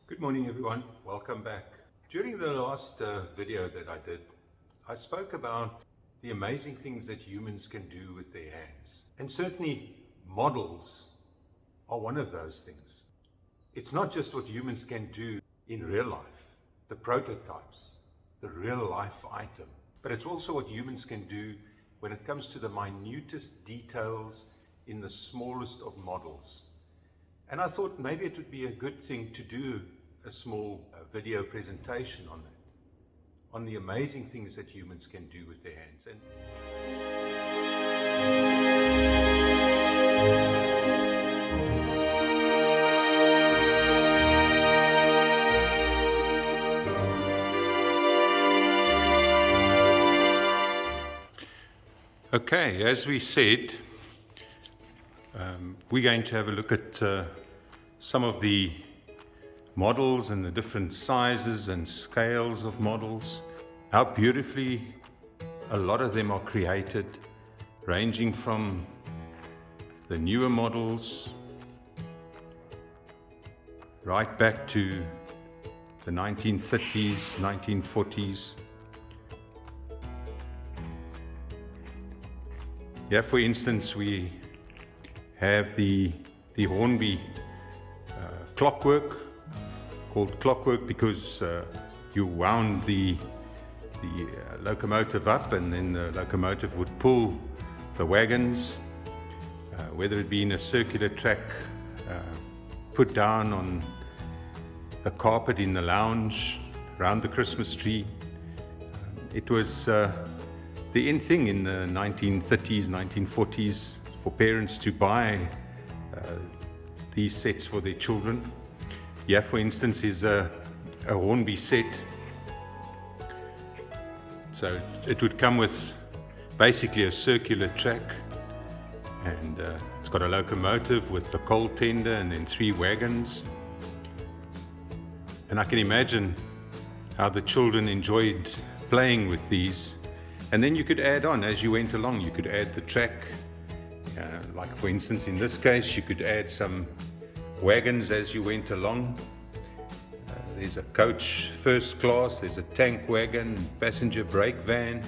Good morning everyone, welcome back. During the last video that I did, I spoke about the amazing things that humans can do with their hands. And certainly models are one of those things. It's not just what humans can do in real life, the prototypes, the real life item, but it's also what humans can do when it comes to the minutest details in the smallest of models. And I thought maybe it would be a good thing to do a small video presentation on that, on the amazing things that humans can do with their hands. Okay, as we said, we're going to have a look at some of the models and the different sizes and scales of models, how beautifully a lot of them are created, ranging from the newer models right back to the 1930s, 1940s. Here, for instance, we have the Hornby Clockwork, called Clockwork because you wound the locomotive up, and then the locomotive would pull the wagons, whether it be in a circular track put down on the carpet in the lounge around the Christmas tree. It was the in thing in the 1930s, 1940s for parents to buy these sets for their children. Here, for instance, is a Hornby set. So it would come with basically a circular track, and it's got a locomotive with the coal tender and then 3 wagons. And I can imagine how the children enjoyed playing with these. And then you could add on as you went along. You could add the track, like for instance in this case you could add some wagons as you went along. There's a coach first class, there's a tank wagon, passenger brake van,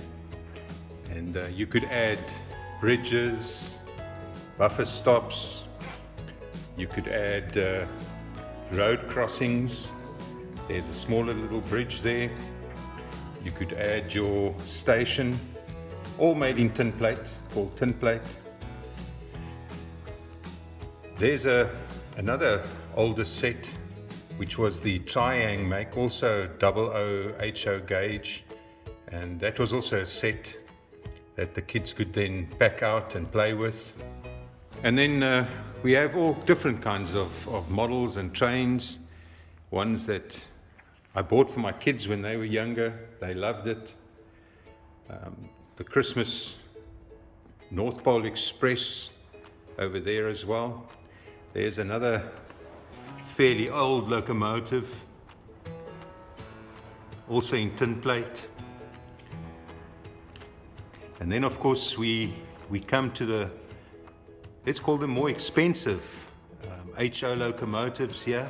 and you could add bridges, buffer stops, you could add road crossings. There's a smaller little bridge there. You could add your station, all made in tin plate, called tin plate. There's another older set, which was the Triang make, also 00HO gauge, and that was also a set that the kids could then pack out and play with. And then we have all different kinds of models and trains, ones that I bought for my kids when they were younger. They loved it. The Christmas North Pole Express over there as well. There's another fairly old locomotive, also in tin plate. And then of course we come to the, let's call them more expensive HO locomotives here.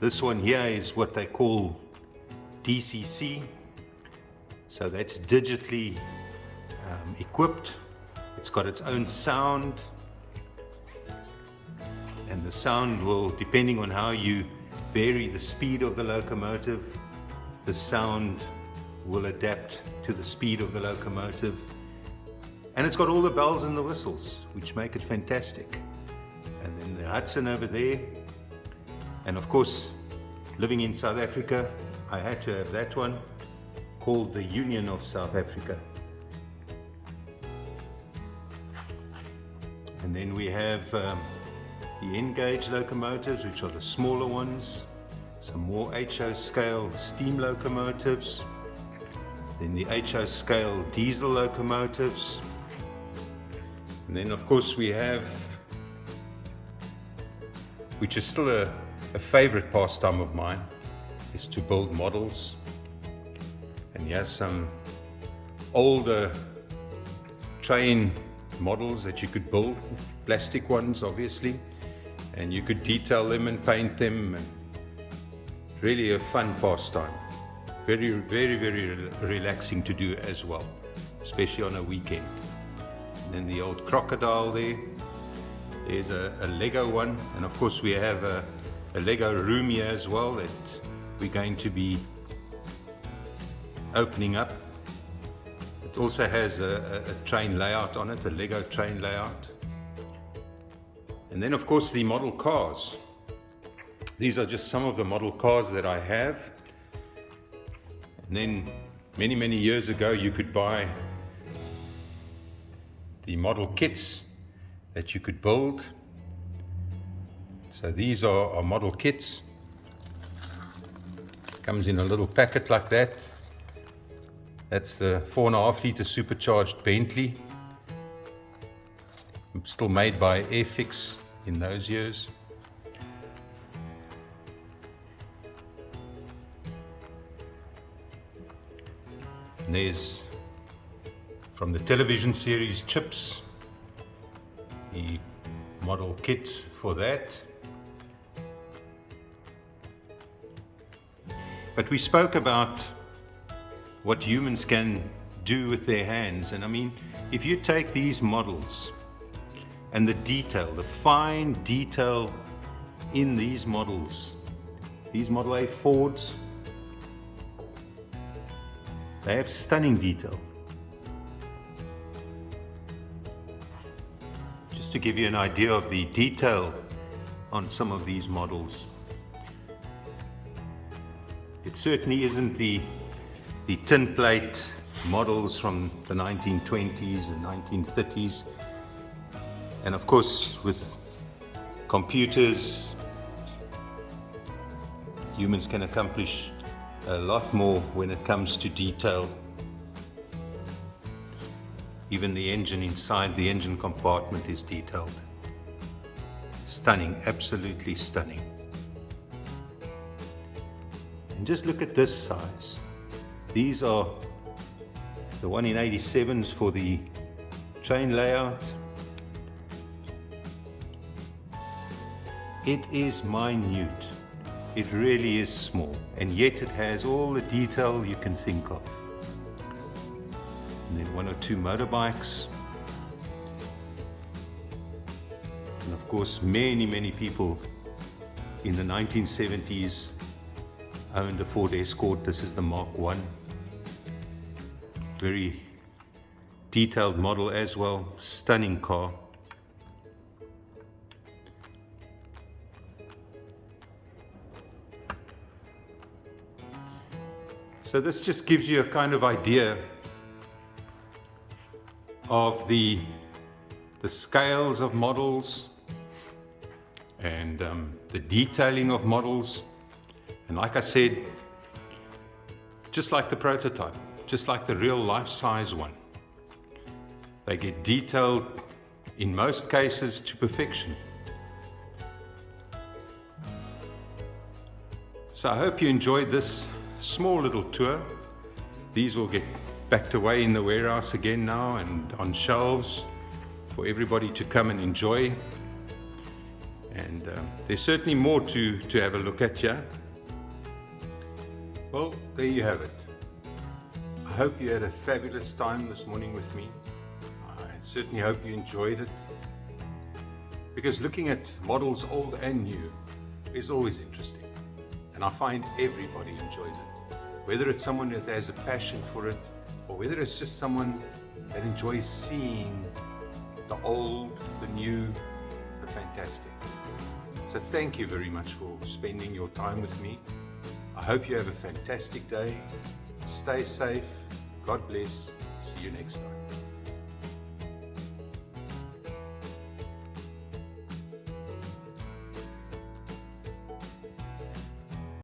This one here is what they call DCC, so that's digitally equipped. It's got its own sound, and the sound will, depending on how you vary the speed of the locomotive, the sound will adapt to the speed of the locomotive. And it's got all the bells and the whistles, which make it fantastic. And then the Hudson over there. And of course, living in South Africa, I had to have that one, called the Union of South Africa. And then we have the N-gauge locomotives, which are the smaller ones, some more HO scale steam locomotives, then the HO scale diesel locomotives, and then of course we have, which is still a favorite pastime of mine, is to build models. And here's some older train models that you could build, plastic ones obviously, and you could detail them and paint them, and really a fun pastime. Very, very, very relaxing to do as well, especially on a weekend. And then the old crocodile there's a Lego one, and of course we have a Lego room here as well that we're going to be opening up. It also has a train layout on it, a Lego train layout. And then of course the model cars. These are just some of the model cars that I have. And then many, many years ago you could buy the model kits that you could build. So these are model kits. Comes in a little packet like that. That's the 4.5 litre supercharged Bentley. Still made by Airfix in those years. And there's from the television series Chips, the model kit for that. But we spoke about what humans can do with their hands, and I mean, if you take these models and the detail, the fine detail in these models, these Model A Fords, they have stunning detail. Just to give you an idea of the detail on some of these models, it certainly isn't the tin plate models from the 1920s and 1930s. And of course, with computers, humans can accomplish a lot more when it comes to detail. Even the engine inside the engine compartment is detailed. Stunning, absolutely stunning. And just look at this size. These are the 1 in 87s for the train layout. It is minute. It really is small, and yet it has all the detail you can think of. And then 1 or 2 motorbikes. And of course, many, many people in the 1970s owned a Ford Escort. This is the Mark I. Very detailed model as well. Stunning car. So this just gives you a kind of idea of the scales of models and the detailing of models. And like I said, just like the prototype, just like the real life-size one, they get detailed in most cases to perfection. So I hope you enjoyed this small little tour. These will get packed away in the warehouse again now and on shelves for everybody to come and enjoy. And there's certainly more to have a look at here. Well, there you have it. I hope you had a fabulous time this morning with me. I certainly hope you enjoyed it, because looking at models old and new is always interesting, and I find everybody enjoys it, whether it's someone that has a passion for it or whether it's just someone that enjoys seeing the old, the new, the fantastic. So thank you very much for spending your time with me. I hope you have a fantastic day. Stay safe. God bless. See you next time.